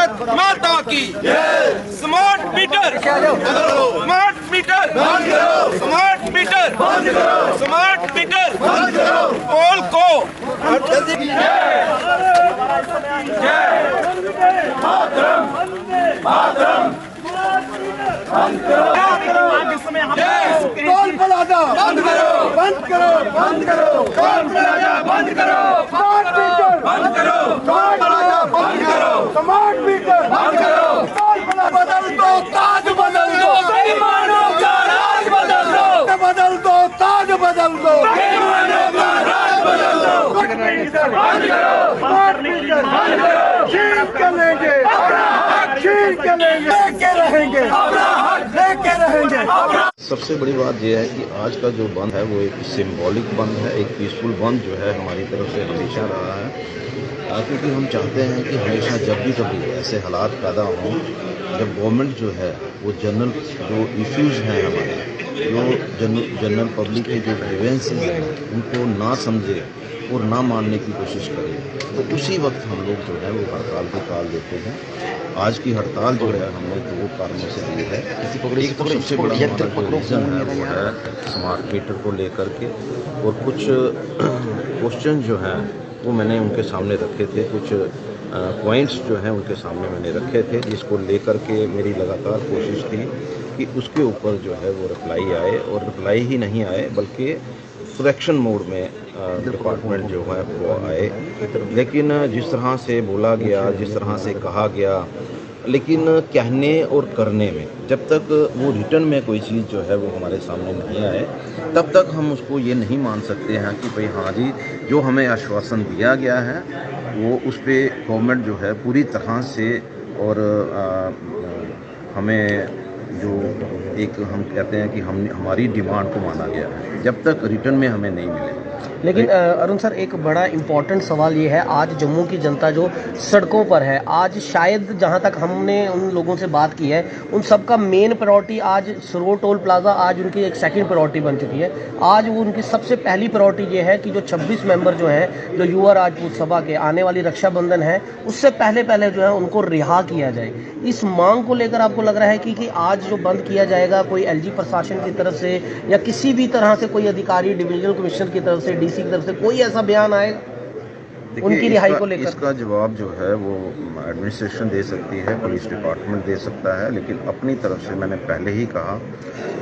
भारत माता की smart meter, smart meter, smart meter, smart meter, pole को toll plaza बंद करो, बंद करो, बंद करो, टोल प्लाजा बंद करो, स्मार्ट मीटर बंद करो, टोल प्लाजा बंद करो, स्मार्ट मीटर बंद करो, टोल प्लाजा बदल दो, ताज बदल दो, बेईमानों का राज बदल दो, बदल दो, ताज बदल दो, बेईमानों का राज बदल दो, बंद करो, स्मार्ट मीटर बंद करो, छीन के लेंगे अपना हक, छीन के लेंगे, लेके रहेंगे अपना हक, लेके रहेंगे। सबसे बड़ी बात यह है कि आज का जो बंद है वो एक सिंबॉलिक बंद है, एक पीसफुल बंद जो है हमारी तरफ से हमेशा रहा है, क्योंकि हम चाहते हैं कि हमेशा जब भी कभी ऐसे हालात पैदा हों जब गवर्नमेंट जो है वो जनरल जो इश्यूज़ हैं हमारे, जो जनरल पब्लिक के जो ग्रीवेंसेस हैं उनको ना समझे और ना मानने की कोशिश करें, तो उसी वक्त हम लोग जो है वो हड़ताल की काल देते हैं। आज की हड़ताल जो है हमने दो कारणों से दी है। एक तो सबसे बड़ा हमारा जो रीज़न है वो है स्मार्ट मीटर को लेकर के, और कुछ क्वेश्चन जो हैं वो मैंने उनके सामने रखे थे, कुछ पॉइंट्स जो हैं उनके सामने मैंने रखे थे, जिसको लेकर के मेरी लगातार कोशिश थी कि उसके ऊपर जो है वो रिप्लाई आए, और रिप्लाई ही नहीं आए बल्कि करेक्शन मोड में डिपार्टमेंट जो है वो आए। लेकिन जिस तरह से बोला गया, जिस तरह से कहा गया, लेकिन कहने और करने में जब तक वो रिटर्न में कोई चीज़ जो है वो हमारे सामने नहीं आए तब तक हम उसको ये नहीं मान सकते हैं कि भाई हाँ जी जो हमें आश्वासन दिया गया है वो उस पर गवर्नमेंट जो है पूरी तरह से, और हमें जो एक हम कहते हैं कि हमारी डिमांड को माना गया है, जब तक रिटर्न में हमें नहीं मिले। लेकिन अरुण सर, एक बड़ा इम्पॉर्टेंट सवाल ये है, आज जम्मू की जनता जो सड़कों पर है, आज शायद जहां तक हमने उन लोगों से बात की है उन सबका मेन प्रायोरिटी आज सरोवर टोल प्लाजा आज उनकी एक सेकंड प्रायोरिटी बन चुकी है। आज वो उनकी सबसे पहली प्रायोरिटी ये है कि जो 26 मेंबर जो हैं जो युवा राजपूत सभा के आने वाली रक्षाबंधन है उससे पहले जो है उनको रिहा किया जाए। इस मांग को लेकर आपको लग रहा है कि आज जो बंद किया जाएगा कोई एलजी प्रशासन की तरफ से या किसी भी तरह से कोई अधिकारी डिविजनल कमिश्नर की तरफ से, डीसी की तरफ से कोई ऐसा बयान आएगा उनकी रिहाई को लेकर? इसका जवाब जो है वो एडमिनिस्ट्रेशन दे सकती है, पुलिस डिपार्टमेंट दे सकता है, लेकिन अपनी तरफ से मैंने पहले ही कहा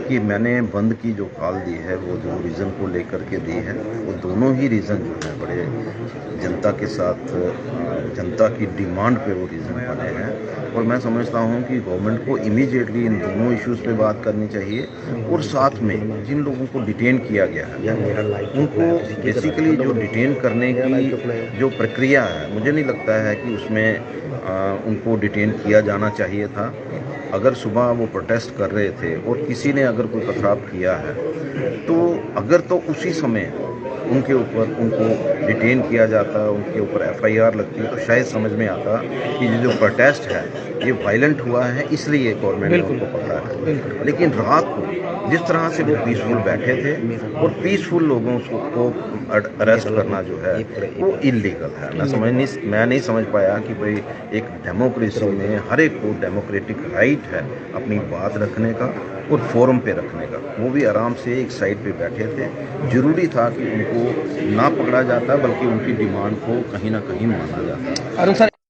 कि मैंने बंद की जो कॉल दी है वो दो रीज़न को लेकर के दी है। वो दोनों ही रीज़न जो है बड़े जनता के साथ, जनता की डिमांड पे वो रीज़न बने हैं, और मैं समझता हूँ कि गवर्नमेंट को इमीडिएटली इन दोनों इश्यूज़ पे बात करनी चाहिए, और साथ में जिन लोगों को डिटेन किया गया है उनको बेसिकली जो डिटेन करने की जो प्रक्रिया है, मुझे नहीं लगता है कि उसमें उनको डिटेन किया जाना चाहिए था। अगर सुबह वो प्रोटेस्ट कर रहे थे और किसी ने अगर कोई पथराव किया है तो उसी समय उनके ऊपर उनको डिटेन किया जाता, उनके ऊपर एफआईआर लगती, तो शायद समझ में आता कि ये जो प्रोटेस्ट है ये वायलेंट हुआ है इसलिए गवर्नमेंट ने उनको पकड़ा है। लेकिन रात को जिस तरह से वो पीसफुल बैठे थे और पीसफुल लोगों को अरेस्ट करना जो है वो इलीगल है। मैं नहीं समझ पाया कि भाई एक डेमोक्रेसी में हर एक को डेमोक्रेटिक राइट है अपनी बात रखने का और फोरम पे रखने का, वो भी आराम से एक साइड पे बैठे थे। जरूरी था कि उनको ना पकड़ा जाता बल्कि उनकी डिमांड को कहीं ना कहीं माना जाता। अरुण सर